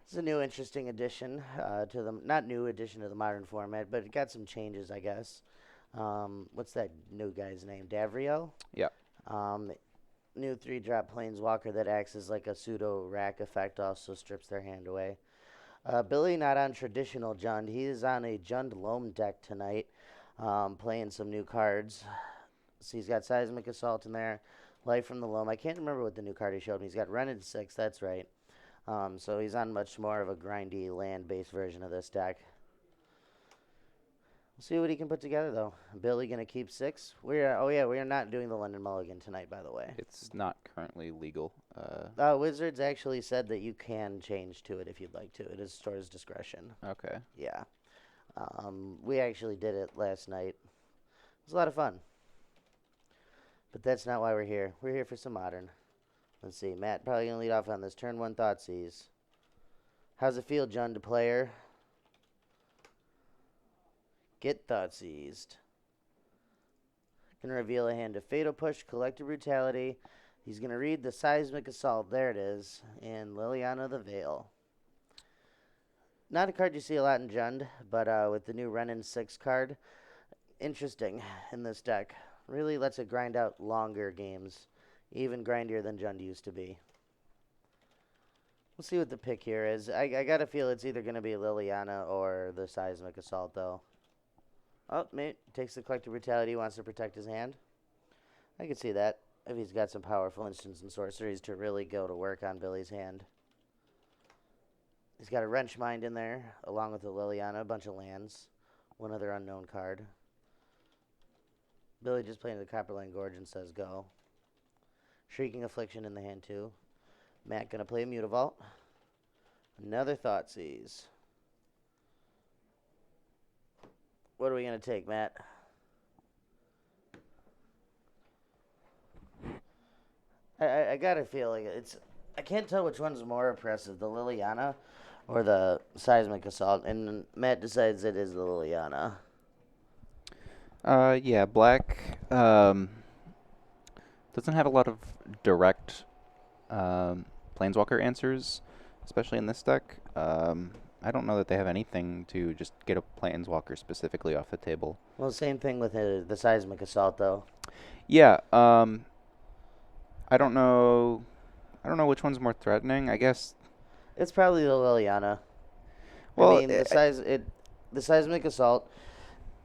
It's a new, interesting addition to the not new addition to the modern format, but it got some changes, I guess. What's that new guy's name? Davrio. Yeah. Um, New three-drop planeswalker that acts as like a pseudo rack effect, also strips their hand away. Billy not on traditional Jund. He is on a Jund Loam deck tonight, playing some new cards. So he's got Seismic Assault in there, Life from the Loam. I can't remember what the new card he showed me. He's got Renin 6, that's right. So he's on much more of a grindy land-based version of this deck. We'll see what he can put together, though. Billy gonna keep 6. We are not doing the London Mulligan tonight, by the way. It's not currently legal. Wizards actually said that you can change to it if you'd like to. It is store's discretion. Okay. Yeah. We actually did it last night. It was a lot of fun. But that's not why we're here. We're here for some modern. Let's see. Matt probably going to lead off on this. Turn 1 Thoughtseize. How's it feel, John, to player? Get Thoughtseized. Going to reveal a hand of Fatal Push, Collective Brutality. He's going to read the Seismic Assault. There it is. And Liliana the Veil. Not a card you see a lot in Jund, but with the new Renin 6 card, interesting in this deck. Really lets it grind out longer games, even grindier than Jund used to be. We'll see what the pick here is. I got to feel it's either going to be Liliana or the Seismic Assault, though. Oh, mate, takes the Collective Brutality, wants to protect his hand. I could see that, if he's got some powerful instants and sorceries to really go to work on Billy's hand. He's got a Wrench Mind in there, along with the Liliana, a bunch of lands, one other unknown card. Billy just playing the Copperline Gorge and says go. Shrieking Affliction in the hand, too. Matt going to play a Mutavault. Another Thoughtseize. What are we going to take, Matt? I got to feel like it's... I can't tell which one's more impressive, the Liliana or the Seismic Assault, and Matt decides it is the Liliana. Yeah, black doesn't have a lot of direct planeswalker answers, especially in this deck. I don't know that they have anything to just get a planeswalker specifically off the table. Well, same thing with the Seismic Assault, though. Yeah, I don't know. I don't know which one's more threatening. I guess. It's probably the Liliana. Well, I mean, the Seismic Assault,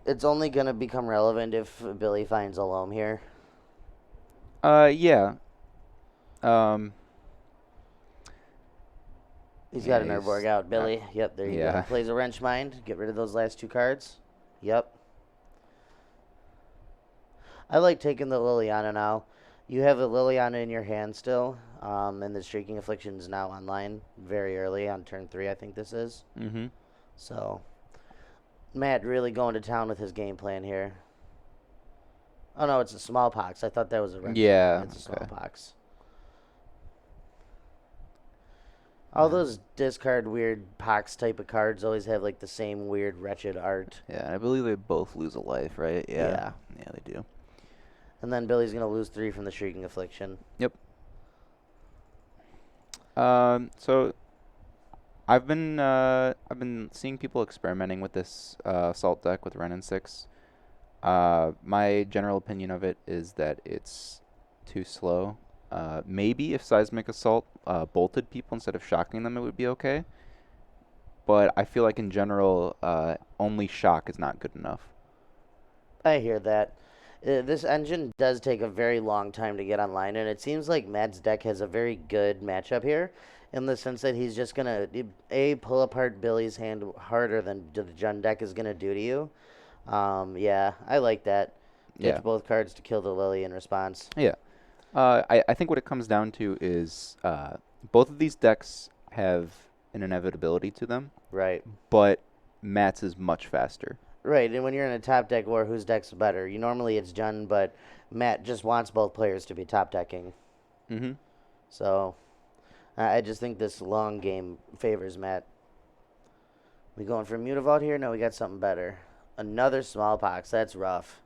it's only going to become relevant if Billy finds a loam here. Yeah. He's Yeah, got an Urborg out. Billy, yep, there you yeah. go. Plays a Wrench Mind. Get rid of those last 2 cards. Yep. I like taking the Liliana now. You have a Liliana in your hand still, and the Shrieking Affliction is now online very early on turn 3, I think this is. Mm-hmm. So, Matt really going to town with his game plan here. Oh, no, it's a Smallpox. I thought that was a Wrench. Yeah. It's a Okay. Smallpox. All those discard weird pox type of cards always have like the same weird wretched art. Yeah, I believe they both lose a life, right? Yeah. Yeah, they do. And then Billy's gonna lose 3 from the Shrieking Affliction. Yep. So I've been seeing people experimenting with this assault deck with Renin 6. My general opinion of it is that it's too slow. Maybe if Seismic Assault bolted people instead of shocking them, it would be okay. But I feel like in general, only shock is not good enough. I hear that. This engine does take a very long time to get online, and it seems like Matt's deck has a very good matchup here, in the sense that he's just gonna pull apart Billy's hand harder than the Jund deck is gonna do to you. Yeah, I like that. Yeah. Ditch both cards to kill the Lily in response. Yeah. I think what it comes down to is both of these decks have an inevitability to them, Right. but Matt's is much faster. Right, and when you're in a top deck war, whose deck's better? Normally it's Jund, but Matt just wants both players to be top decking. Mm-hmm. So I just think this long game favors Matt. We going for Mutavault here? No, we got something better. Another Smallpox. That's rough.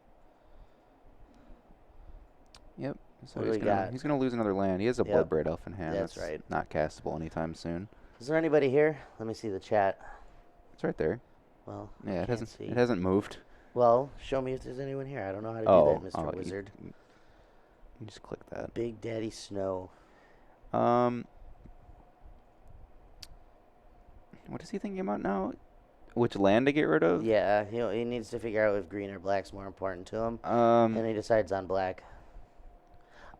Yep. So What do we got? he's gonna lose another land. He has a Yep. Bloodbraid Elf in hand. That's right. Not castable anytime soon. Is there anybody here? Let me see the chat. It's right there. Well, Yeah, I it can't hasn't see. it hasn't moved. Well, show me if there's anyone here. I don't know how to do Oh, that, Mr. Wizard. You just click that. Big Daddy Snow. What is he thinking about now? Which land to get rid of? Yeah, he needs to figure out if green or black's more important to him, Um, and he decides on black.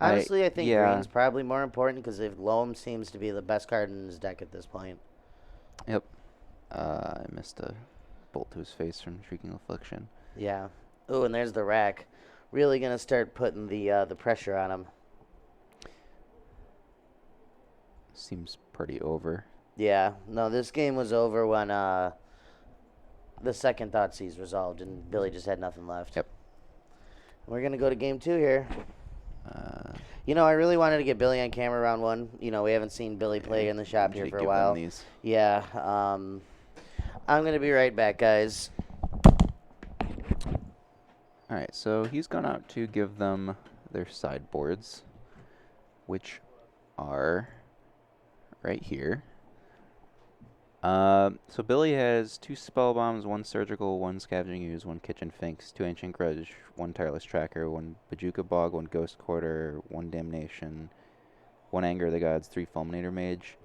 I Honestly, I think yeah. green's probably more important because if Loam seems to be the best card in his deck at this point. Yep. I missed a bolt to his face from Shrieking Affliction. Yeah. Oh, and there's the rack. Really gonna start putting the pressure on him. Seems pretty over. Yeah. No, this game was over when the second Thoughtseize resolved and Billy just had nothing left. Yep. We're gonna go to game 2 here. Uh, I really wanted to get Billy on camera round 1. We haven't seen Billy play in the shop here for a while. These. Yeah. I'm gonna be right back, guys. All right, so he's gone out to give them their sideboards, which are right here. So Billy has 2 spell bombs, 1 surgical, 1 scavenging ooze, 1 kitchen finks, 2 ancient grudge, 1 tireless tracker, 1 bajuka bog, 1 ghost quarter, 1 damnation, 1 anger of the gods, 3 fulminator mage.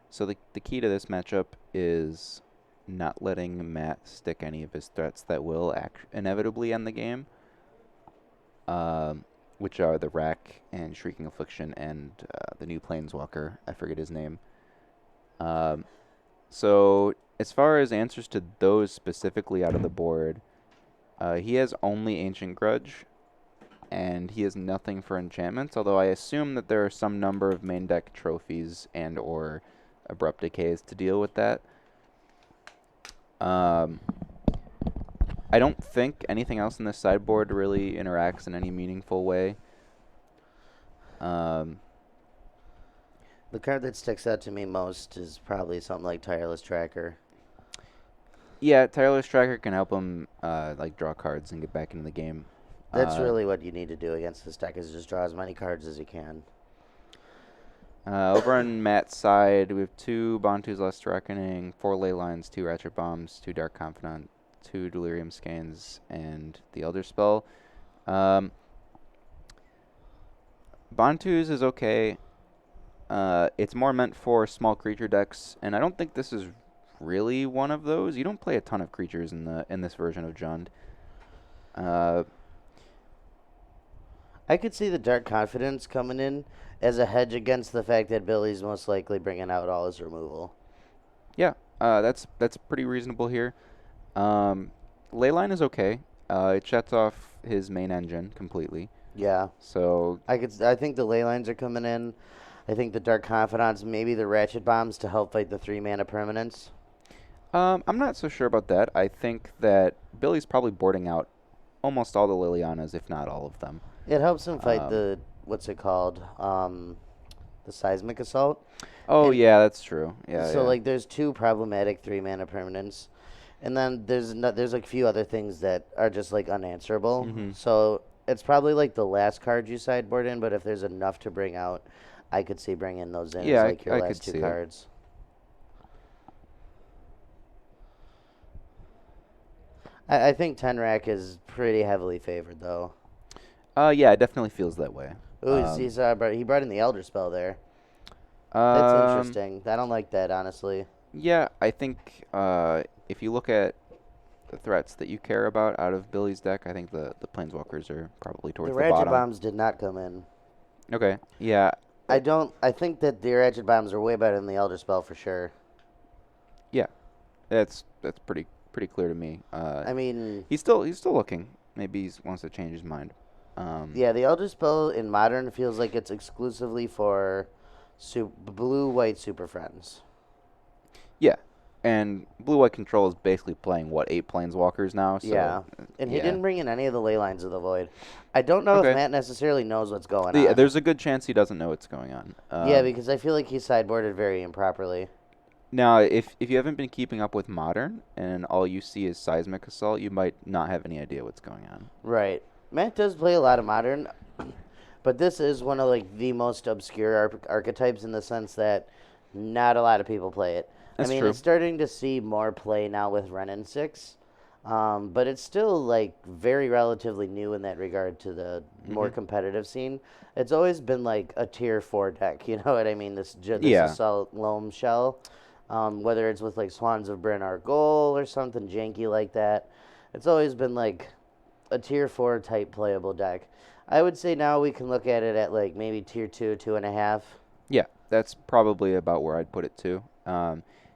So the key to this matchup is not letting Matt stick any of his threats that will inevitably end the game, which are the Rack and Shrieking Affliction and the new Planeswalker. I forget his name. So as far as answers to those specifically out of the board, he has only Ancient Grudge, and he has nothing for enchantments, although I assume that there are some number of main deck trophies and or Abrupt Decays to deal with that. I don't think anything else in this sideboard really interacts in any meaningful way. The card that sticks out to me most is probably something like Tireless Tracker. Yeah, Tireless Tracker can help him draw cards and get back into the game. That's really what you need to do against this deck is just draw as many cards as you can. Over on Matt's side, we have 2 Bantu's Last Reckoning, 4 Ley Lines, 2 Ratchet Bombs, 2 Dark Confidant, 2 Delirium Skeins, and the Elder Spell. Bantu's is okay. It's more meant for small creature decks, and I don't think this is really one of those. You don't play a ton of creatures in this version of Jund. I could see the Dark Confidence coming in as a hedge against the fact that Billy's most likely bringing out all his removal. Yeah, that's pretty reasonable here. Leyline is okay. It shuts off his main engine completely. Yeah. So I think the Ley Lines are coming in. I think the Dark Confidants, maybe the Ratchet Bombs to help fight the 3-mana permanents. I'm not so sure about that. I think that Billy's probably boarding out almost all the Lilianas, if not all of them. It helps him fight the, what's it called? The Seismic Assault. Oh, yeah, that's true. Yeah. So, yeah. there's 2 problematic 3-mana permanents. And then there's a few other things that are just, unanswerable. Mm-hmm. So, it's probably, the last card you sideboard in, but if there's enough to bring out, I could see bringing those in Yeah, as, your I last could 2 see cards. I think Tenrak is pretty heavily favored, though. Yeah, it definitely feels that way. Ooh, he brought in the Elder Spell there. That's interesting. I don't like that, honestly. Yeah, I think if you look at the threats that you care about out of Billy's deck, I think the Planeswalkers are probably towards the Ratchet bottom. Bombs did not come in. Okay, yeah. I think that the Ratchet Bombs are way better than the Elder Spell for sure. Yeah, that's pretty clear to me. I mean, he's still looking. Maybe he wants to change his mind. Yeah, the Elder Spell in Modern feels like it's exclusively for blue-white Super Friends. Yeah, and blue-white control is basically playing 8 Planeswalkers now. So, yeah, and he didn't bring in any of the Ley Lines of the Void. I don't know if Matt necessarily knows what's going on. Yeah, there's a good chance he doesn't know what's going on. Yeah, because I feel like he sideboarded very improperly. Now, if you haven't been keeping up with Modern and all you see is Seismic Assault, you might not have any idea what's going on. Right. Matt does play a lot of Modern, But this is one of like the most obscure archetypes in the sense that not a lot of people play it. I That's mean, true. it's starting to see more play now with Ren and Six, but it's still like very relatively new in that regard to the more Hmm. competitive scene. It's always been like a tier 4 deck. You know what I mean? This Yeah. assault loam shell, whether it's with like Swans of Bryn Goal or something janky like that. It's always been like a tier 4 type playable deck. I would say now we can look at it at like maybe tier 2, 2.5. Yeah, that's probably about where I'd put it too.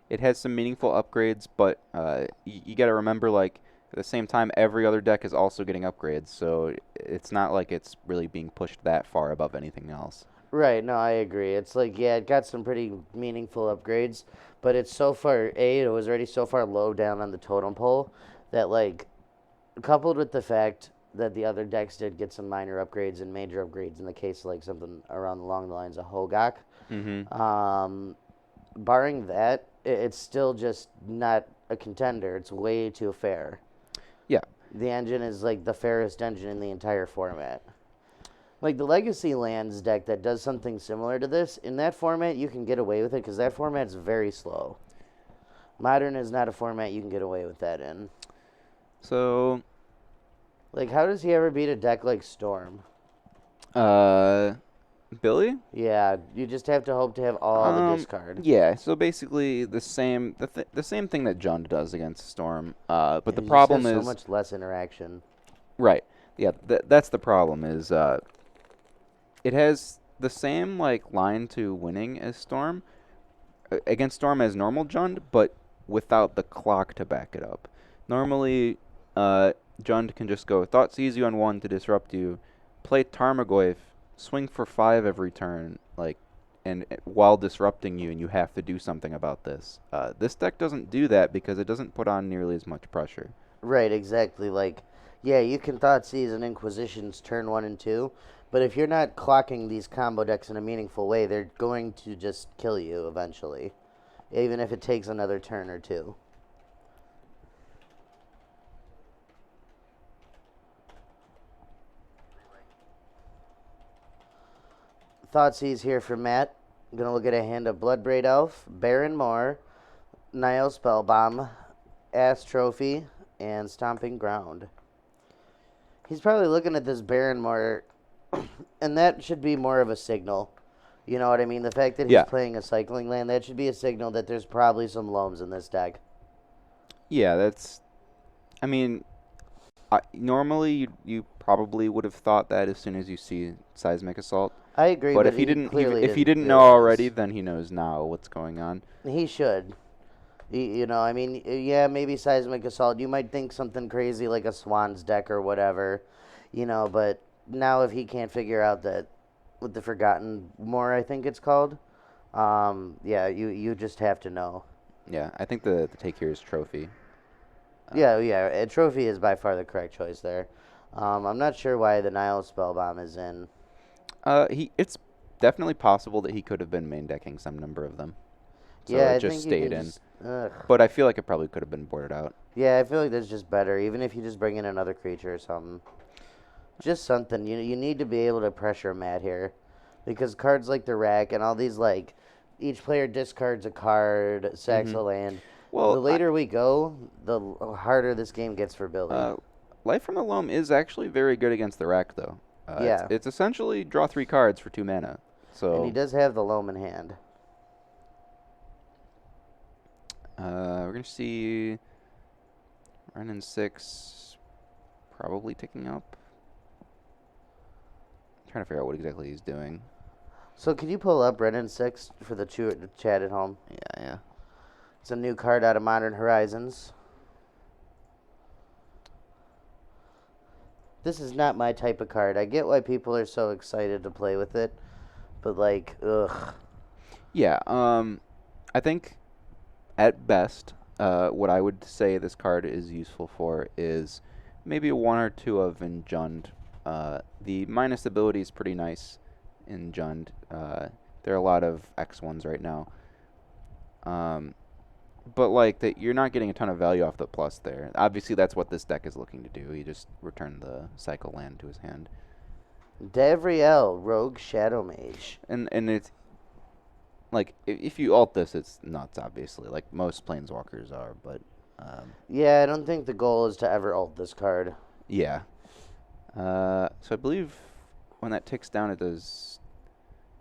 It has some meaningful upgrades, but you got to remember, like, at the same time, every other deck is also getting upgrades, so it's not like it's really being pushed that far above anything else. Right, no, I agree. It's like, yeah, it got some pretty meaningful upgrades, but it's so far, it was already so far low down on the totem pole that, like, coupled with the fact that the other decks did get some minor upgrades and major upgrades in the case of, like, something around along the lines of Hogak, Hmm. um, barring that, it's still just not a contender. It's way too fair. Yeah. The engine is, like, the fairest engine in the entire format. Like the Legacy Lands deck that does something similar to this, in that format you can get away with it because that format's very slow. Modern is not a format you can get away with that in. So, Like, how does he ever beat a deck like Storm? uh, Billy? Yeah, you just have to hope to have all the discard. Yeah. So basically, the same thing that Jund does against Storm. But the You just have problem so is, much less interaction. right? Yeah, that's the problem. Is it has the same like line to winning as Storm against Storm as normal Jund, but without the clock to back it up. Normally, Jund can just go Thought Seize you on 1 to disrupt you, play Tarmogoyf, swing for 5 every turn, like, and while disrupting you, and you have to do something about this. This deck doesn't do that because it doesn't put on nearly as much pressure. Right, exactly. Like, yeah, you can Thought Seize and Inquisitions turn 1 and 2, but if you're not clocking these combo decks in a meaningful way, they're going to just kill you eventually, even if it takes another turn or two. Thoughtseize here for Matt. Gonna look at a hand of Bloodbraid Elf, Baron Moore, Nile Spellbomb, Ass Trophy, and Stomping Ground. He's probably looking at this Baron Moore, and that should be more of a signal. You know what I mean? The fact that he's Yeah, playing a cycling land, that should be a signal that there's probably some loams in this deck. yeah, that's. I mean, normally you probably would have thought that as soon as you see Seismic Assault. I agree, But but he clearly if he didn't didn't know already, realize. then he knows now what's going on. He should. You know, I mean, yeah, maybe Seismic Assault. You might think something crazy like a Swan's deck or whatever, you know, but now if he can't figure out that with the Forgotten More, I think it's called, yeah, you just have to know. Yeah, I think the take here is Trophy. Yeah, a Trophy is by far the correct choice there. I'm not sure why the Nile Spellbomb is in. It's definitely possible that he could have been main decking some number of them, so Yeah, it I just think you stayed can in. just. Ugh. But I feel like it probably could have been boarded out. Yeah, I feel like that's just better, even if you just bring in another creature or something. Just something. You need to be able to pressure Matt here, because cards like the rack and all these like, each player discards a card, sacks Hmm. a land. The Well, later we go, the harder this game gets for Billy. Life from the Loam is actually very good against the rack, though. Yeah, It's essentially draw 3 cards for 2 mana. and he So does have the loam in hand. we're gonna see Ren and 6 probably ticking up. Trying to figure out what exactly he's doing. So can you pull up Brennan 6 for the chat at home? Yeah, yeah. It's a new card out of Modern Horizons. This is not my type of card. I get why people are so excited to play with it, but like, ugh. Yeah, I think at best, what I would say this card is useful for is maybe a 1 or 2 of in Jund. The minus ability is pretty nice in Jund. There are a lot of X1s right now. But like that, you're not getting a ton of value off the plus there. Obviously, that's what this deck is looking to do. He just returned the cycle land to his hand. Davriel, Rogue Shadow Mage. And it's like if you alt this, it's nuts. Obviously, like most planeswalkers are, but Yeah, I don't think the goal is to ever alt this card. yeah. So I believe when that ticks down, it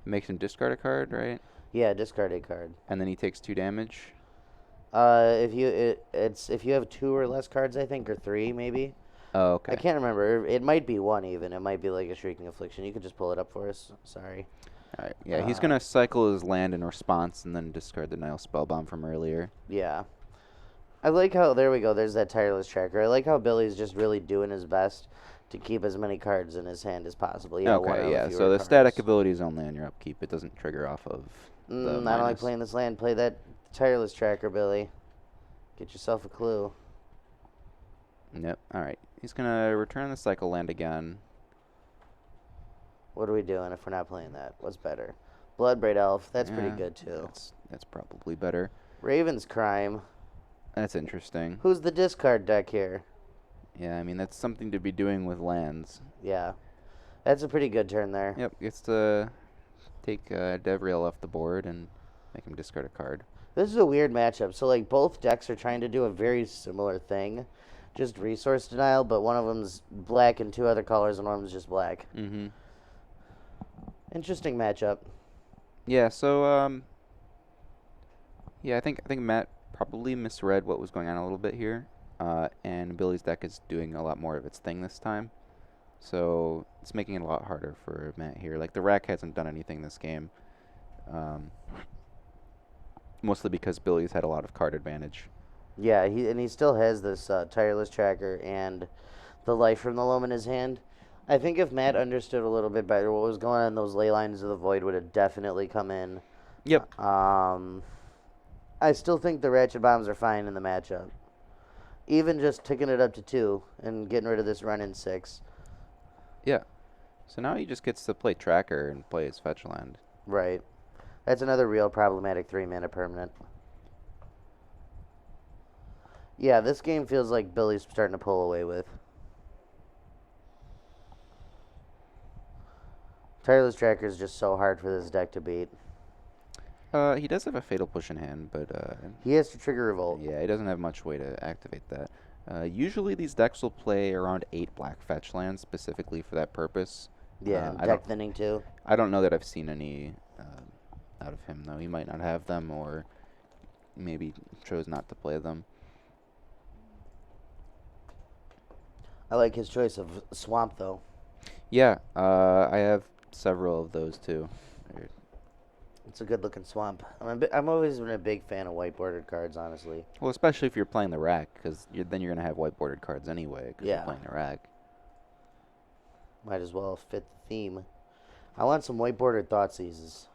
makes him discard a card, right? Yeah, discard a card. And then he takes 2 damage. If you have 2 or less cards, I think, or 3 maybe. Oh, okay. I can't remember. It might be 1 even. It might be like a Shrieking Affliction. You could just pull it up for us. Sorry. All right. Yeah, he's gonna cycle his land in response and then discard the Nile Spellbomb from earlier. Yeah. I like how, there we go, there's that Tireless Tracker. I like how Billy's just really doing his best to keep as many cards in his hand as possible. You know, one Okay, or yeah. fewer So the cards. static ability is only on your upkeep. It doesn't trigger off of the I don't like minus. playing this land. Play that Tireless Tracker, Billy. Get yourself a clue. Yep. All right. He's gonna return the cycle land again. What are we doing if we're not playing that? What's better? Bloodbraid Elf. That's pretty Yeah, good, too. That's probably better. Raven's Crime. That's interesting. Who's the discard deck here? Yeah, I mean that's something to be doing with lands. Yeah. That's a pretty good turn there. Yep. Gets to take Devriel off the board and make him discard a card. This is a weird matchup. So, like, both decks are trying to do a very similar thing. Just resource denial, but one of them's black and 2 other colors, and one of them's just black. Mm-hmm. Interesting matchup. Yeah. So yeah, I think Matt probably misread what was going on a little bit here, and Billy's deck is doing a lot more of its thing this time, so it's making it a lot harder for Matt here. Like the rack hasn't done anything this game, mostly because Billy's had a lot of card advantage. Yeah, he still has this Tireless Tracker and the Life from the Loam in his hand. I think if Matt understood a little bit better what was going on, those Ley Lines of the Void would have definitely come in. Yep. I still think the Ratchet Bombs are fine in the matchup. Even just ticking it up to 2 and getting rid of this run in 6. Yeah. So now he just gets to play Tracker and play his fetch land. Right. That's another real problematic 3-mana permanent. Yeah, this game feels like Billy's starting to pull away with. Tireless Tracker is just so hard for this deck to beat. He does have a Fatal Push in hand, but He has to trigger Revolt. yeah, he doesn't have much way to activate that. Usually these decks will play around 8 black fetch lands specifically for that purpose. Yeah, I deck don't thinning too. I don't know that I've seen any out of him though. He might not have them, or maybe chose not to play them. I like his choice of Swamp though. Yeah, I have several of those too. It's a good looking Swamp. I'm always been a big fan of white bordered cards, honestly. Well, especially if you're playing the rack, because then you're gonna have white bordered cards anyway, because Yeah. you're playing the rack. Might as well fit the theme. I want some white bordered Thoughtseizes.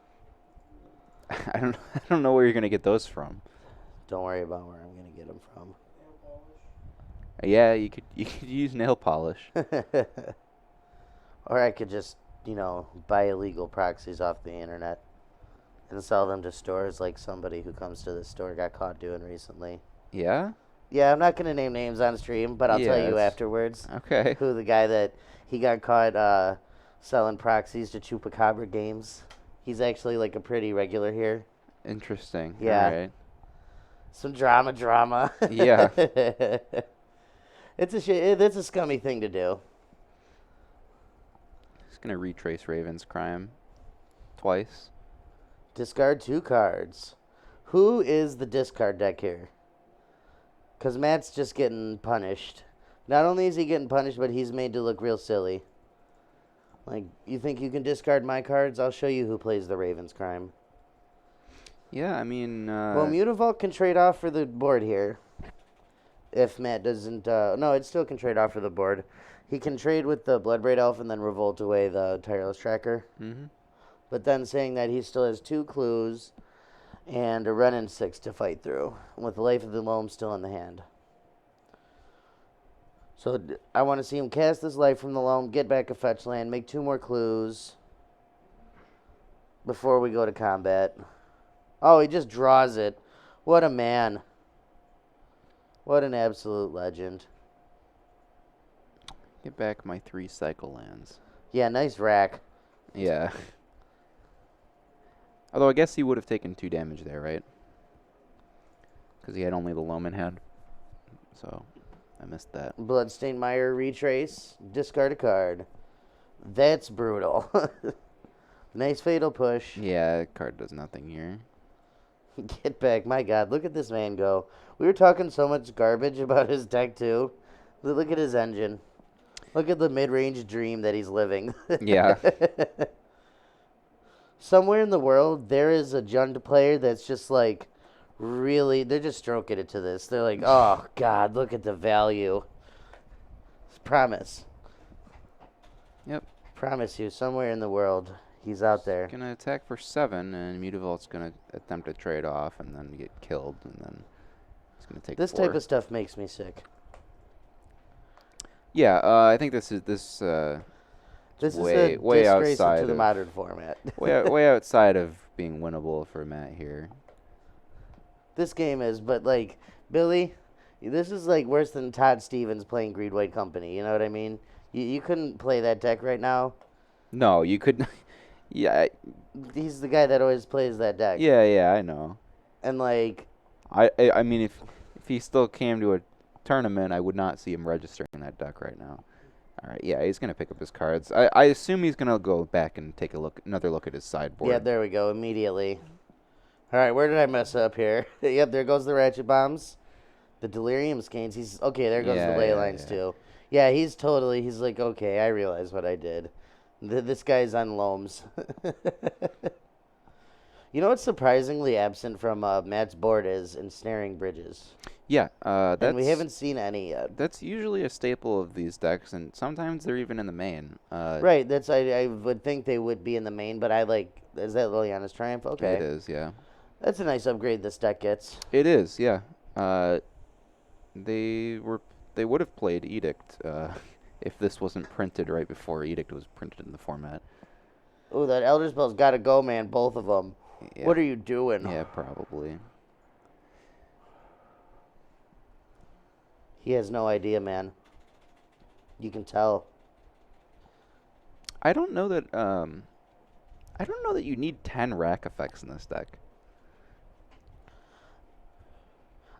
I don't know where you're gonna get those from. Don't worry about where I'm gonna get them from. Yeah, you could use nail polish. Or I could just, buy illegal proxies off the internet and sell them to stores like somebody who comes to the store got caught doing recently. Yeah? Yeah, I'm not going to name names on stream, but I'll tell you Yes. afterwards Okay. who the guy that he got caught selling proxies to Chupacabra games. He's actually like a pretty regular here. Interesting. Yeah. All right. Some drama. Yeah. It's a scummy thing to do. Just gonna retrace Raven's crime twice. Discard 2 cards. Who is the discard deck here? Because Matt's just getting punished. Not only is he getting punished, but he's made to look real silly. Like, you think you can discard my cards? I'll show you who plays the Raven's Crime. Yeah, I mean. Well, Mutavault can trade off for the board here. If Matt doesn't... no, it still can trade off for the board. He can trade with the Bloodbraid Elf and then revolt away the Tireless Tracker. Mm-hmm. But then saying that he still has 2 clues and a run in 6 to fight through, with the Life of the Loam still in the hand. So I want to see him cast this Life from the Loam, get back a fetch land, make 2 more clues before we go to combat. Oh, he just draws it. What a man. What an absolute legend. Get back my 3 cycle lands. Yeah, nice rack. Yeah. Although I guess he would have taken 2 damage there, right? Because he had only the Loman hand. So I missed that. Bloodstained Mire retrace. Discard a card. That's brutal. Nice fatal push. Yeah, card does nothing here. Get back. My God, look at this man go. We were talking so much garbage about his deck, too. Look at his engine. Look at the mid-range dream that he's living. Yeah. Somewhere in the world, there is a Jund player that's just like, really, they're just stroking it to this. They're like, oh, God, look at the value. Promise. Yep. Promise you, somewhere in the world, he's out there. Gonna attack for 7, and Mutavolt's gonna attempt to trade off and then get killed, and then he's gonna take This 4. type of stuff makes me sick. Yeah, I think this is This way is a way disgrace outside to the of modern format. way outside of being winnable for Matt here. This game is, but like, Billy, this is like worse than Todd Stevens playing Green White Company. You know what I mean? You couldn't play that deck right now. No, you could. Yeah, He's the guy that always plays that deck. yeah, I know. And like, I mean, if he still came to a tournament, I would not see him registering that deck right now. All right, yeah, he's gonna pick up his cards. I assume he's gonna go back and take another look at his sideboard. yeah, there we go, immediately. All right, where did I mess up here? Yep, there goes the Ratchet Bombs. The Delirium Skeins. He's okay. There goes Yeah, the Ley yeah, Lines yeah. too. Yeah, he's like, okay, I realize what I did. This guy's on loams. You know what's surprisingly absent from Matt's board is ensnaring bridges. Yeah, that's And we haven't seen any yet. that's usually a staple of these decks, and sometimes they're even in the main. Right, I would think they would be in the main, but is that Liliana's Triumph? Okay. It is, yeah. That's a nice upgrade this deck gets. It is, yeah. They would have played Edict if this wasn't printed right before Edict was printed in the format. Oh, that Elder Spell's got to go, man, both of them. Yeah. What are you doing? Yeah, probably. He has no idea, man. You can tell. I don't know that you need 10 rack effects in this deck.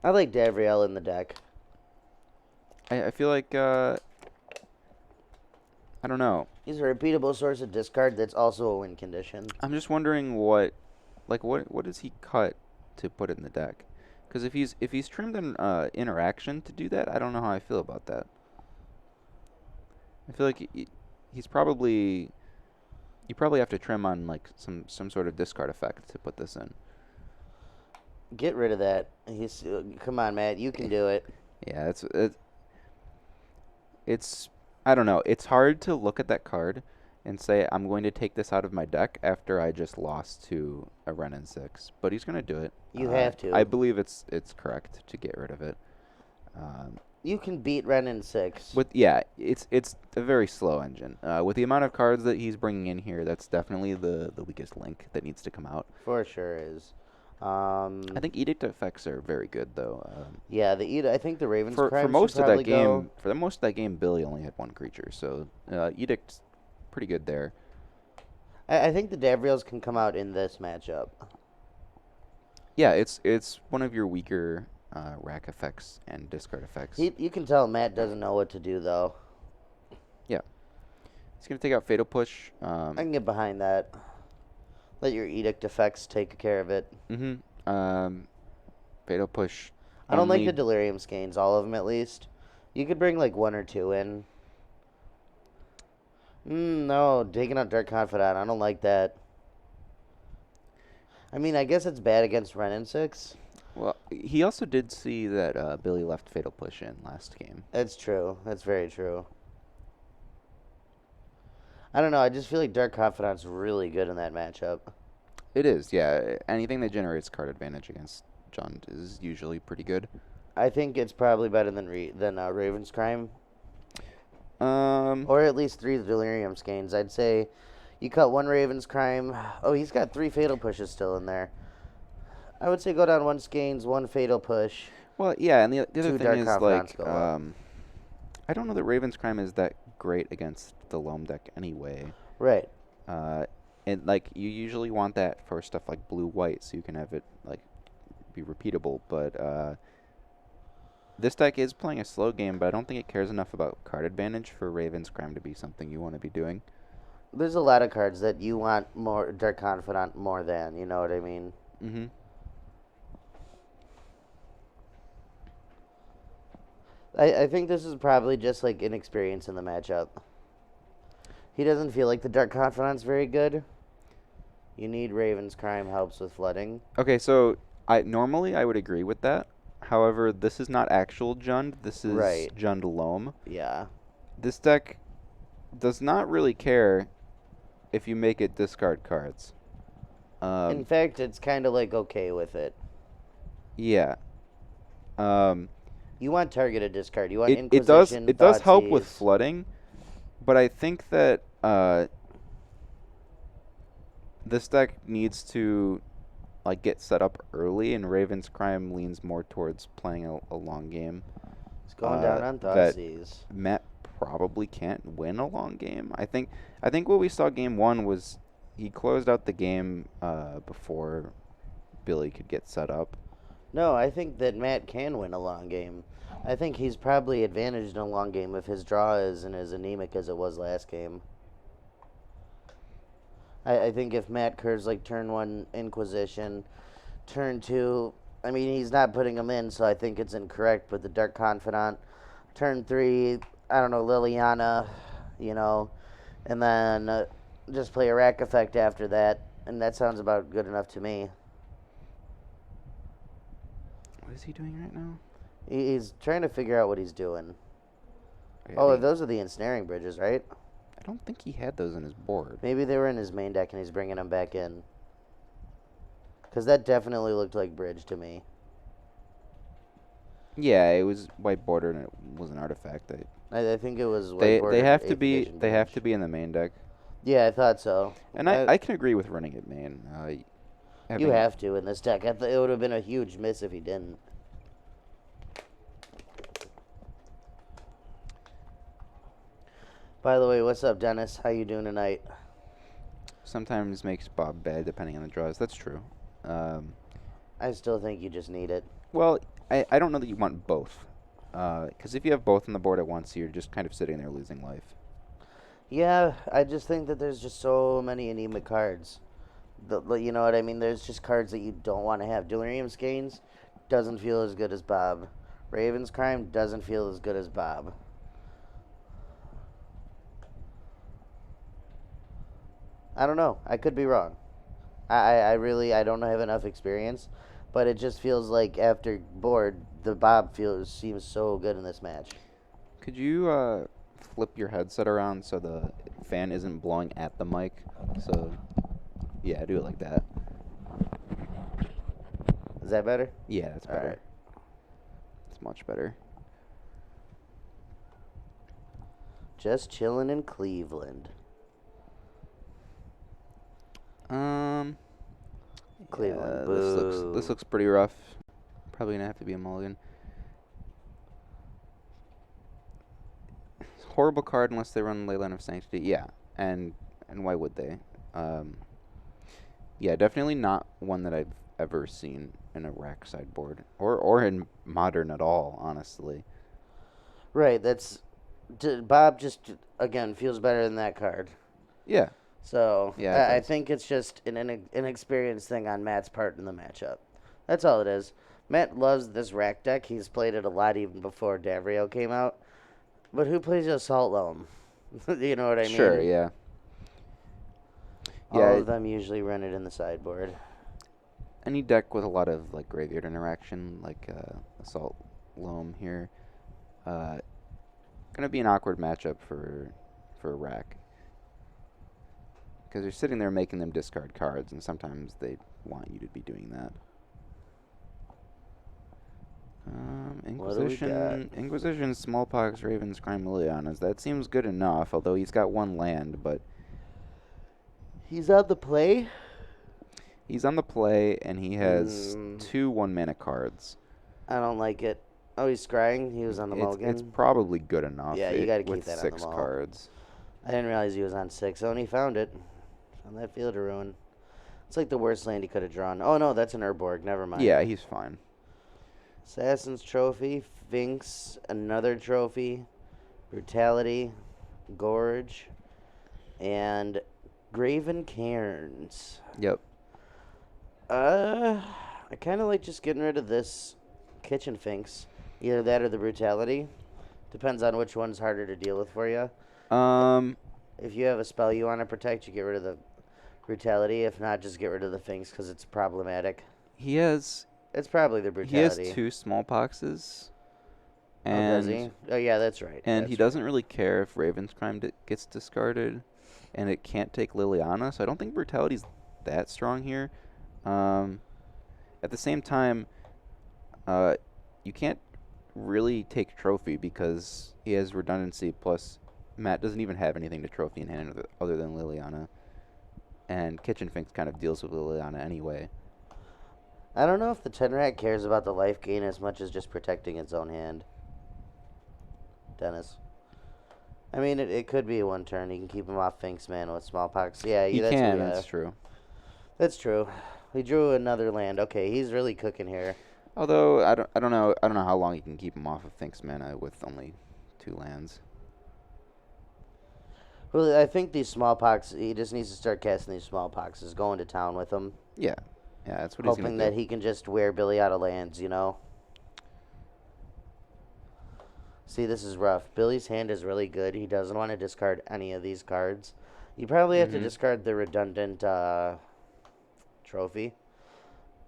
I like Davriel in the deck. I feel like I don't know. He's a repeatable source of discard that's also a win condition. I'm just wondering what does he cut to put in the deck? Because if he's trimmed in interaction to do that, I don't know how I feel about that. I feel like he's probably you probably have to trim on like some sort of discard effect to put this in. Get rid of that. Come on, Matt. You can do it. Yeah, it's I don't know. It's hard to look at that card and say I'm going to take this out of my deck after I just lost to a Renin 6. But he's going to do it. You have to. I believe it's correct to get rid of it. You can beat Renin 6. It's a very slow engine. With the amount of cards that he's bringing in here, that's definitely the weakest link that needs to come out. For sure is. I think Edict effects are very good though. Yeah, I think the Ravens for Crime most should of that probably go. game, for the most of that game, Billy only had 1 creature, so Edict's pretty good there. I think the Davriels can come out in this matchup. Yeah, it's one of your weaker rack effects and discard effects. You can tell Matt doesn't know what to do, though. Yeah. He's going to take out Fatal Push. I can get behind that. Let your Edict effects take care of it. Fatal Push. I don't like the Delirium Skeins, all of them at least. You could bring like 1 or 2 in. No, taking out Dark Confidant. I don't like that. I mean, I guess it's bad against Renin 6. Well, he also did see that Billy left Fatal Push in last game. That's true. That's very true. I don't know. I just feel like Dark Confidant's really good in that matchup. It is, yeah. Anything that generates card advantage against Jund is usually pretty good. I think it's probably better than Raven's Crime. Or at least 3 Delirium Skeins. I'd say you cut 1 Raven's Crime. Oh, he's got 3 Fatal Pushes still in there. I would say go down 1 Skeins, 1 Fatal Push. Well, yeah, and the other 2 thing Dark is Confidants like go up. I don't know that Raven's Crime is that great against the loam deck anyway. Right. And like you usually want that for stuff like blue-white, so you can have it like be repeatable. But this deck is playing a slow game, but I don't think it cares enough about card advantage for Raven's Crime to be something you want to be doing. There's a lot of cards that you want more Dark Confidant more than, you know what I mean? Mm-hmm. I think this is probably just like inexperience in the matchup. He doesn't feel like the Dark Confidant's very good. You need Raven's Crime helps with flooding. Okay, so normally I would agree with that. However, this is not actual Jund. This is Right. Jund Loam. Yeah. This deck does not really care if you make it discard cards. In fact, it's kind of like okay with it. Yeah. You want targeted discard. You want It Inquisition. it does help with Thoughtseize. flooding, but I think that this deck needs to like get set up early, and Raven's Crime leans more towards playing a long game. It's going down on that Thoughtseize. Matt probably can't win a long game. I think what we saw game one was he closed out the game before Billy could get set up. No, I think that Matt can win a long game. I think he's probably advantaged in a long game if his draw isn't as anemic as it was last game. I think if Matt Kerr's like turn 1 Inquisition, turn 2, I mean, he's not putting them in, so I think it's incorrect, but the Dark Confidant, turn 3, I don't know, Liliana, you know, and then just play a rack effect after that, and that sounds about good enough to me. What is he doing right now? He's trying to figure out what he's doing. Okay, Oh, those are the ensnaring bridges, right? I don't think he had those in his board. Maybe they were in his main deck and he's bringing them back in. Because that definitely looked like bridge to me. Yeah, it was white border and it was an artifact. I think it was They white-bordered have to 8th be edition they have bridge. to be in the main deck. Yeah, I thought so. And I can agree with running it main. You have to in this deck. It would have been a huge miss if he didn't. By the way, what's up, Dennis? How you doing tonight? Sometimes makes Bob bad depending on the draws. That's true. I still think you just need it. Well, I don't know that you want both. Because if you have both on the board at once, you're just kind of sitting there losing life. Yeah, I just think that there's just so many anemic cards. You know what I mean? There's just cards that you don't want to have. Delirium Skeins doesn't feel as good as Bob. Raven's Crime doesn't feel as good as Bob. I don't know. I could be wrong. I really don't have enough experience, but it just feels like after board, the Bob seems so good in this match. Could you flip your headset around so the fan isn't blowing at the mic? So, yeah, do it like that. Is that better? Yeah, that's All better. right. It's much better. Just chilling in Cleveland. Cleveland. Yeah, this looks pretty rough. Probably gonna have to be a mulligan. Horrible card unless they run Leyline of Sanctity. Yeah, and why would they? Yeah, definitely not one that I've ever seen in a rack sideboard or in Modern at all, honestly. Right. Bob just again feels better than that card. Yeah. So Yeah, I think it's just an inexperienced thing on Matt's part in the matchup. That's all it is. Matt loves this rack deck. He's played it a lot even before Davrio came out. But who plays Assault Loam? You know what I mean? Sure. Yeah. All of them usually run it in the sideboard. Any deck with a lot of like graveyard interaction, like Assault Loam here, gonna be an awkward matchup for a rack. Because you're sitting there making them discard cards, and sometimes they want you to be doing that. Inquisition, Smallpox, Ravens, Crime, Lilianas. That seems good enough, although he's got one land, but... He's on the play? He's on the play, and he has 2 1-mana cards. I don't like it. Oh, he's scrying? He was on the mulligan? It's probably good enough. Yeah, you got to keep with that on 6 the mull. cards. I didn't realize he was on 6. Oh, and he found it. On that Field of Ruin. It's like the worst land he could have drawn. Oh, no, that's an Urborg. Never mind. Yeah, he's fine. Assassin's Trophy, Finks, another trophy, Brutality, Gorge, and Graven Cairns. Yep. I kind of like just getting rid of this Kitchen Finks. Either that or the Brutality. Depends on which one's harder to deal with for you. If you have a spell you want to protect, you get rid of the Brutality. If not, just get rid of the Finks because it's problematic. It's probably the Brutality. He has 2 smallpoxes. Does he? Oh, yeah, that's right. And That's he doesn't really care if Raven's Crime gets discarded, and it can't take Liliana, so I don't think Brutality's that strong here. At the same time, you can't really take Trophy because he has redundancy, plus Matt doesn't even have anything to Trophy in hand other than Liliana. And Kitchen Finks kind of deals with Liliana anyway. I don't know if the Tenrat cares about the life gain as much as just protecting its own hand. Dennis. I mean, it could be one turn. You can keep him off Finks, man, with Smallpox. Yeah, He that's can, what, that's true. That's true. We drew another land. Okay, he's really cooking here. Although I don't know how long you can keep him off of Finks mana with only 2 lands. Well, I think these Smallpox, he just needs to start casting these Smallpoxes, going to town with them. Yeah, that's what he's hoping gonna do. that he can just wear Billy out of lands, you know? See, this is rough. Billy's hand is really good. He doesn't want to discard any of these cards. You probably have to discard the redundant trophy.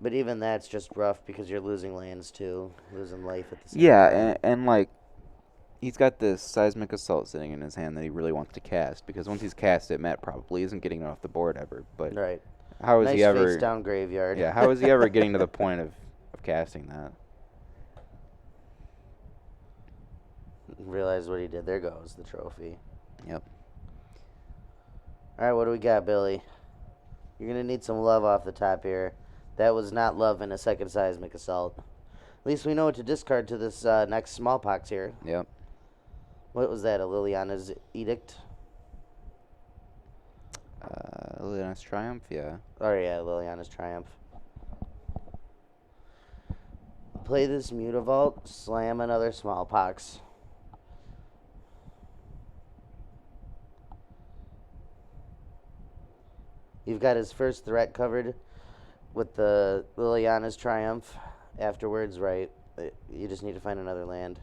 But even that's just rough because you're losing lands too. Losing life at the same time. Yeah, and like, he's got this Seismic Assault sitting in his hand that he really wants to cast, because once he's cast it, Matt probably isn't getting it off the board ever. But right. how is nice he ever... face down graveyard. Yeah, how is he ever getting to the point of casting that? Realize what he did. There goes the trophy. Yep. All right, what do we got, Billy? You're going to need some love off the top here. That was not love in a second Seismic Assault. At least we know what to discard to this next Smallpox here. Yep. What was that, a Liliana's Edict? Liliana's Triumph, yeah. Oh, yeah, Liliana's Triumph. Play this Mutavault, slam another Smallpox. You've got his first threat covered with the Liliana's Triumph. Afterwards, right, you just need to find another land.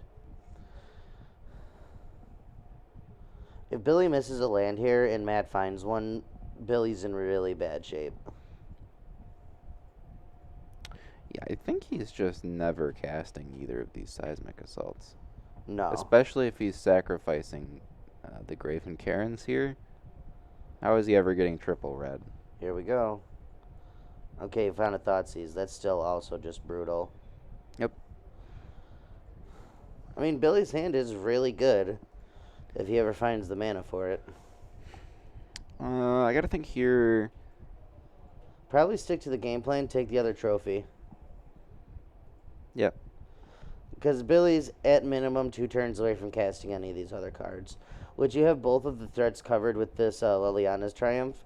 If Billy misses a land here and Matt finds one, Billy's in really bad shape. Yeah, I think he's just never casting either of these Seismic Assaults. No. Especially if he's sacrificing the Graven Cairns here. How is he ever getting triple red? Here we go. Okay, found a Thoughtseize. That's still also just brutal. Yep. I mean, Billy's hand is really good if he ever finds the mana for it. I gotta think here. Probably stick to the game plan, take the other trophy. Yep. Because Billy's at minimum 2 turns away from casting any of these other cards. Which you have both of the threats covered with this Liliana's Triumph.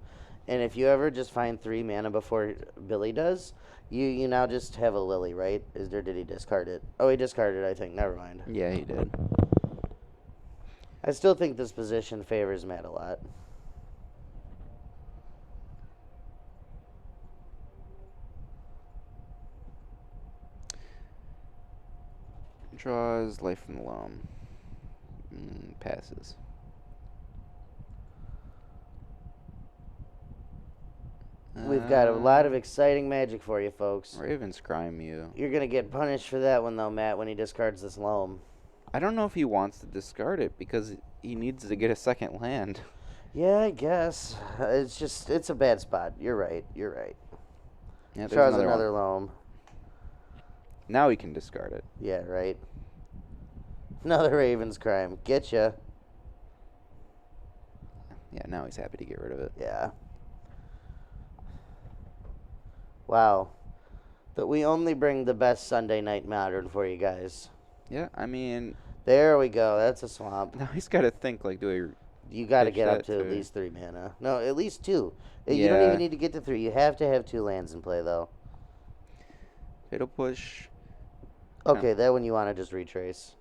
And if you ever just find 3 mana before Billy does, you now just have a Lily, right? Or did he discard it? Oh, he discarded it, I think. Never mind. Yeah, he did. I still think this position favors Matt a lot. Draws Life from the Loam. Passes. We've got a lot of exciting magic for you, folks. Raven's Crime you. You're going to get punished for that one, though, Matt, when he discards this loam. I don't know if he wants to discard it because he needs to get a second land. Yeah, I guess. It's a bad spot. You're right. Yeah, Draws another loam. Now he can discard it. Yeah, right. Another Raven's Crime. Getcha. Yeah, now he's happy to get rid of it. Yeah. Wow. But we only bring the best Sunday Night Modern for you guys. Yeah, I mean... There we go. That's a swamp. Now he's got to think, like, do You got to pitch get up that to at to... least 3 mana. No, at least 2. You don't even Yeah. need to get to 3. You have to have 2 lands in play, though. Fatal Push. Okay, that one you want to just retrace.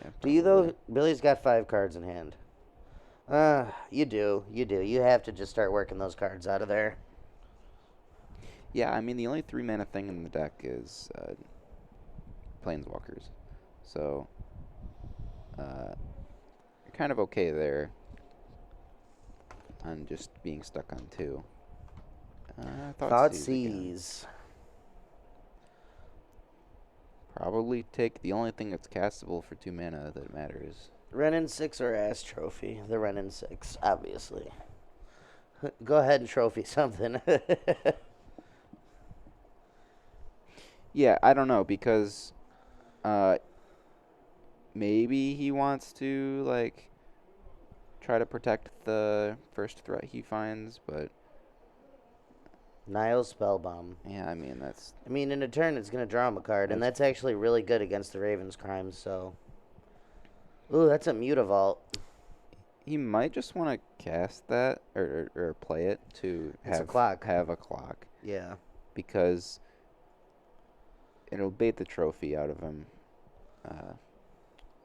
Yeah, Do you, probably. though? Billy's got 5 cards in hand. You do. You do. You have to just start working those cards out of there. Yeah, I mean, the only 3 mana thing in the deck is Planeswalkers. So, you're kind of okay there on just being stuck on 2. Again. Thoughtseize. Probably take the only thing that's castable for 2 mana that matters. Renin 6 or Ass Trophy. The Renin 6, obviously. Go ahead and trophy something. Yeah, I don't know, because maybe he wants to, like, try to protect the first threat he finds, but... Nile Spellbomb. Yeah, I mean, that's... I mean, in a turn, it's going to draw him a card, and that's actually really good against the Ravens' crimes, so... Ooh, that's a Mutavault. He might just want to cast that, or play it to It's a have clock. have a clock, Yeah. because it'll bait the trophy out of him,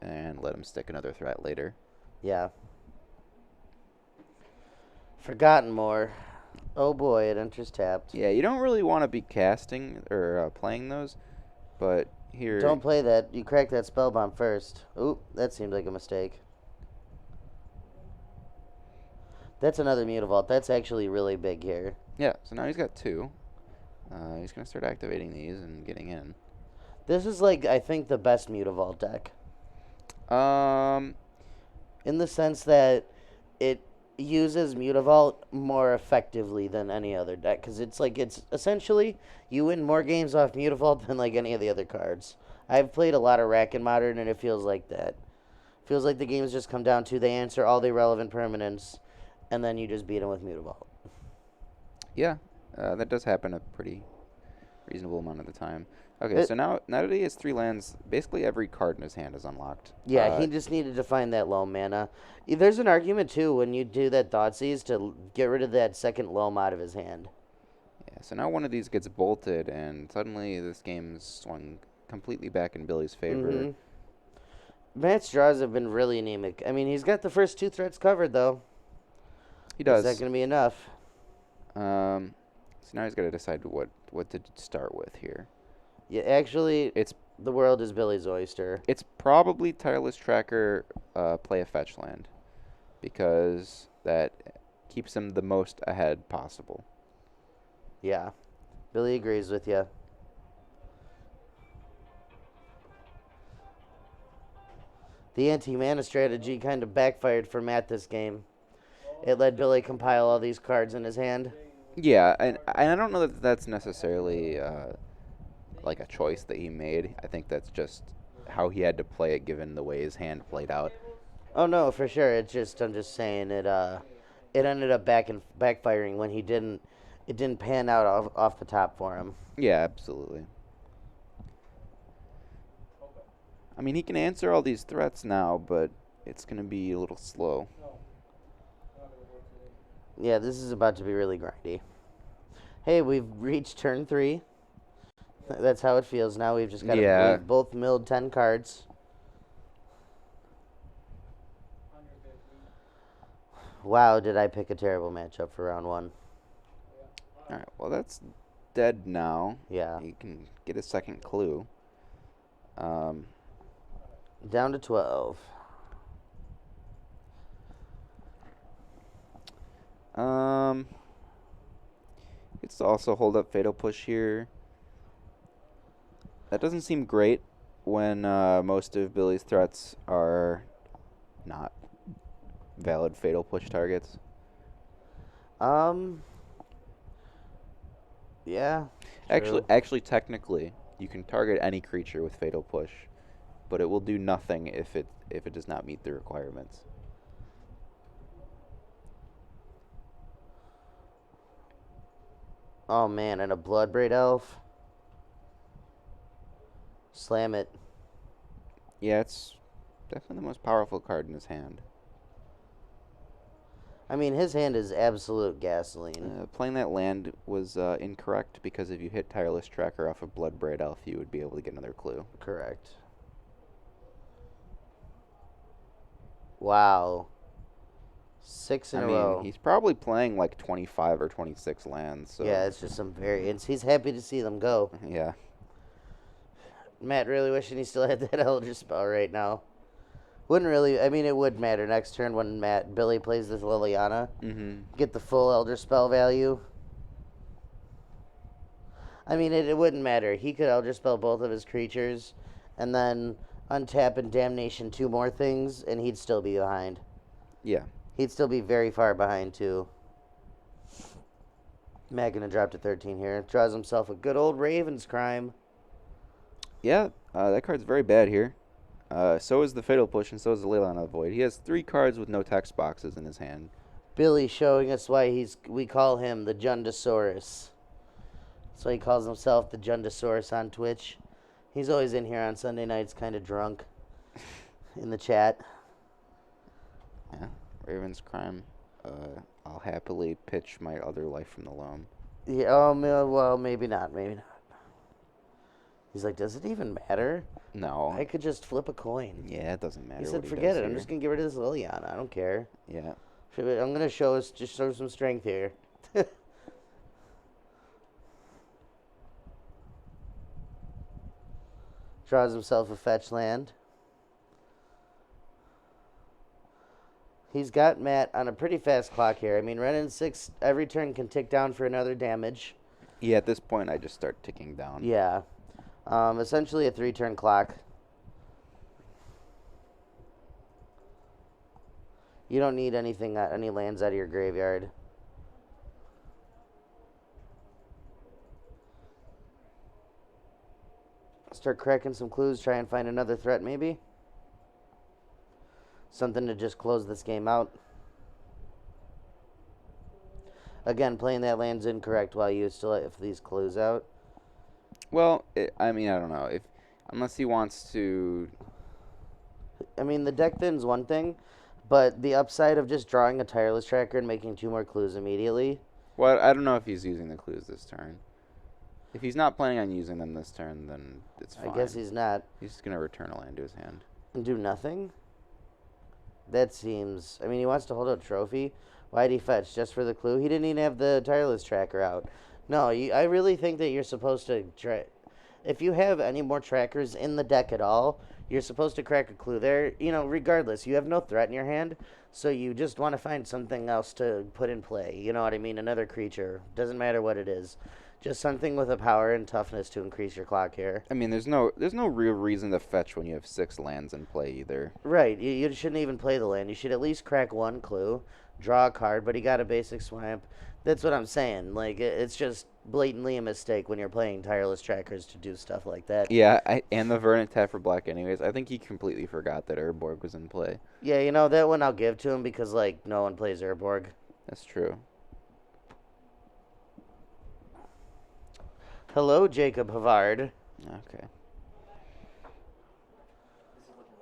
and let him stick another threat later. Yeah. Forgotten More. Oh boy, it enters tapped. Yeah, you don't really want to be casting or playing those, but here... Don't play that. You crack that Spellbomb first. Oop, that seemed like a mistake. That's another Mutavault. That's actually really big here. Yeah, so now he's got 2. He's going to start activating these and getting in. This is like, I think, the best Mutavault deck. In the sense that it uses Mutavault more effectively than any other deck. Because it's like, it's essentially, you win more games off Mutavault than like any of the other cards. I've played a lot of Rack and Modern, and it feels like that. Feels like the games just come down to they answer all the relevant permanents, and then you just beat them with Mutavault. Yeah, that does happen a pretty reasonable amount of the time. Okay, so now that he has 3 lands, basically every card in his hand is unlocked. Yeah, he just needed to find that low mana. There's an argument, too, when you do that Thoughtseize to get rid of that second low out of his hand. Yeah, so now one of these gets bolted, and suddenly this game's swung completely back in Billy's favor. Mm-hmm. Matt's draws have been really anemic. I mean, he's got the first 2 threats covered, though. He does. Is that going to be enough? So now he's got to decide what to start with here. Yeah, actually, the world is Billy's oyster. It's probably Tireless Tracker, play a fetch land, because that keeps him the most ahead possible. Yeah, Billy agrees with you. The anti-mana strategy kind of backfired for Matt this game. It let Billy compile all these cards in his hand. Yeah, and I don't know that that's necessarily like a choice that he made. I think that's just how he had to play it given the way his hand played out. Oh no, for sure. I'm just saying it ended up backfiring when it didn't pan out off the top for him. Yeah, absolutely. I mean, he can answer all these threats now, but it's going to be a little slow. Yeah, this is about to be really grindy. Hey, we've reached turn 3. That's how it feels now. We've just got to we've both milled 10 cards. Wow, did I pick a terrible matchup for round 1. All right, well, that's dead now. Yeah. You can get a second clue. Down to 12. It's also hold up Fatal Push here. That doesn't seem great when most of Billy's threats are not valid Fatal Push targets. Yeah. Actually, technically, you can target any creature with Fatal Push, but it will do nothing if it does not meet the requirements. Oh man, and a Bloodbraid Elf. Slam it. Yeah, it's definitely the most powerful card in his hand. I mean, his hand is absolute gasoline. Playing that land was incorrect because if you hit Tireless Tracker off of Bloodbraid Elf, you would be able to get another clue. Correct. Wow. 6 in a row. He's probably playing like 25 or 26 lands. So. Yeah, it's just some variants. He's happy to see them go. Yeah. Matt really wishing he still had that Elder Spell right now. Wouldn't really. I mean, it would matter next turn when Billy plays this Liliana. Mm-hmm. Get the full Elder Spell value. I mean, it wouldn't matter. He could Elder Spell both of his creatures, and then untap and Damnation 2 more things, and he'd still be behind. Yeah. He'd still be very far behind, too. Matt gonna drop to 13 here. Draws himself a good old Raven's Crime. Yeah, that card's very bad here. So is the Fatal Push, and so is the Leyline of the Void. He has 3 cards with no text boxes in his hand. Billy showing us why we call him the Jundosaurus. So he calls himself the Jundosaurus on Twitch. He's always in here on Sunday nights, kind of drunk, in the chat. Yeah, Raven's Crime. I'll happily pitch my other Life from the Loam. Yeah. Well, maybe not. Maybe not. He's like, does it even matter? No. I could just flip a coin. Yeah, it doesn't matter. He said, forget it. I'm just gonna get rid of this Liliana. I don't care. Yeah. I'm gonna show some strength here. Draws himself a fetch land. He's got Matt on a pretty fast clock here. I mean, Renin 6 every turn can tick down for another damage. Yeah, at this point, I just start ticking down. Yeah. Essentially a 3-turn clock. You don't need any lands out of your graveyard. Start cracking some clues, try and find another threat maybe. Something to just close this game out. Again, playing that land's incorrect while you still have these clues out. Well, I don't know. Unless he wants to... I mean, the deck thin's one thing, but the upside of just drawing a Tireless Tracker and making 2 more clues immediately. Well, I don't know if he's using the clues this turn. If he's not planning on using them this turn, then it's fine. I guess he's not. He's just going to return a land to his hand. And do nothing? That seems... I mean, he wants to hold out trophy. Why'd he fetch? Just for the clue? He didn't even have the Tireless Tracker out. No, I really think that you're supposed to... If you have any more trackers in the deck at all, you're supposed to crack a clue there. You know, regardless, you have no threat in your hand, so you just want to find something else to put in play. You know what I mean? Another creature. Doesn't matter what it is. Just something with a power and toughness to increase your clock here. I mean, there's no real reason to fetch when you have 6 lands in play either. Right. You shouldn't even play the land. You should at least crack 1 clue, draw a card, but he got a basic swamp. That's what I'm saying. Like, it's just blatantly a mistake when you're playing Tireless Trackers to do stuff like that. Yeah, and the Verdant tap for black anyways. I think he completely forgot that Urborg was in play. Yeah, you know, that one I'll give to him because, like, no one plays Urborg. That's true. Hello, Jacob Havard. Okay. This is looking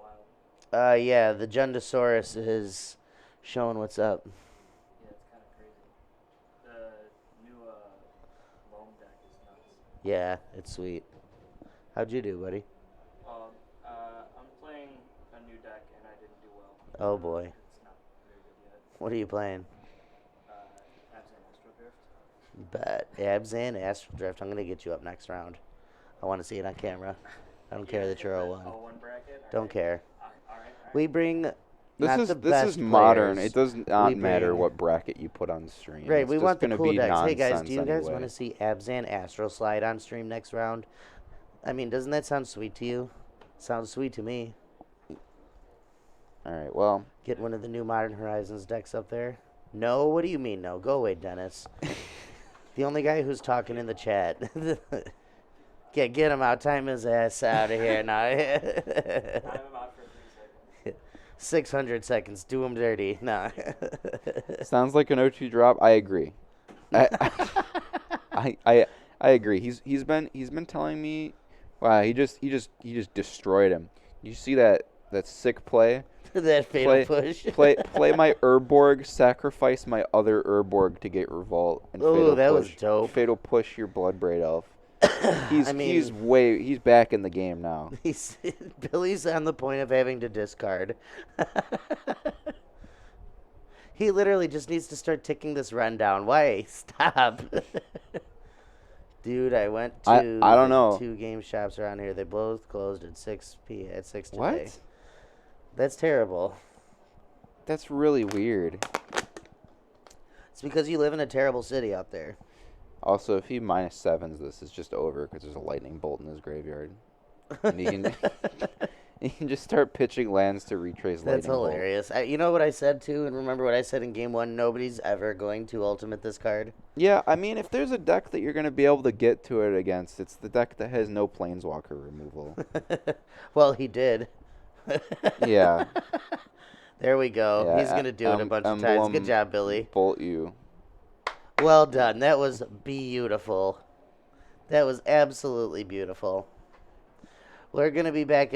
wild. Yeah, the Jundosaurus is showing what's up. Yeah, it's kind of crazy. The new loam deck is nuts. Yeah, it's sweet. How'd you do, buddy? I'm playing a new deck and I didn't do well. Oh, boy. It's not very good yet. What are you playing? Absent Astro Drift. Bet. Abzan, Astral Drift. I'm going to get you up next round. I want to see it on camera. I don't care that you're 0-1. 0-1 bracket. Don't care. Alright. We bring This not is the this best is modern. players. It does not We matter bring- what bracket you put on stream. Right, It's we just want the gonna cool be decks. Hey guys, nonsense do you guys anyway. want to see Abzan Astral Slide on stream next round? I mean, doesn't that sound sweet to you? Sounds sweet to me. All right. Well, Get one of the new Modern Horizons decks up there. No, what do you mean no? Go away, Dennis. The only guy who's talking in the chat. Get him out. Time his ass out of here now. I'm out for 3 seconds. 600 seconds. Do him dirty. No. sounds like an O2 drop. I agree. I agree. He's been telling me, wow, he just destroyed him. You see that sick play that fatal push. play my Urborg, sacrifice my other Urborg to get Revolt, and Ooh, that was push. dope. Fatal push your Bloodbraid Elf. I mean, He's back in the game now. Billy's on the point of having to discard. He literally just needs to start ticking this run down. Why? Stop. Dude, I went to I don't know. 2 game shops around here. They both closed at 6 today. What? That's terrible. That's really weird. It's because you live in a terrible city out there. Also, if he -7s, this is just over because there's a lightning bolt in his graveyard. And he can, he can just start pitching lands to retrace lightning That's hilarious. You know what I said too, and remember what I said in game 1? Nobody's ever going to ultimate this card. Yeah, I mean, if there's a deck that you're going to be able to get to it against, it's the deck that has no Planeswalker removal. Well, he did. Yeah. There we go. Yeah, He's going to do it a bunch of times. Good job, Billy. Bolt you. Well done. That was beautiful. That was absolutely beautiful. We're going to be back in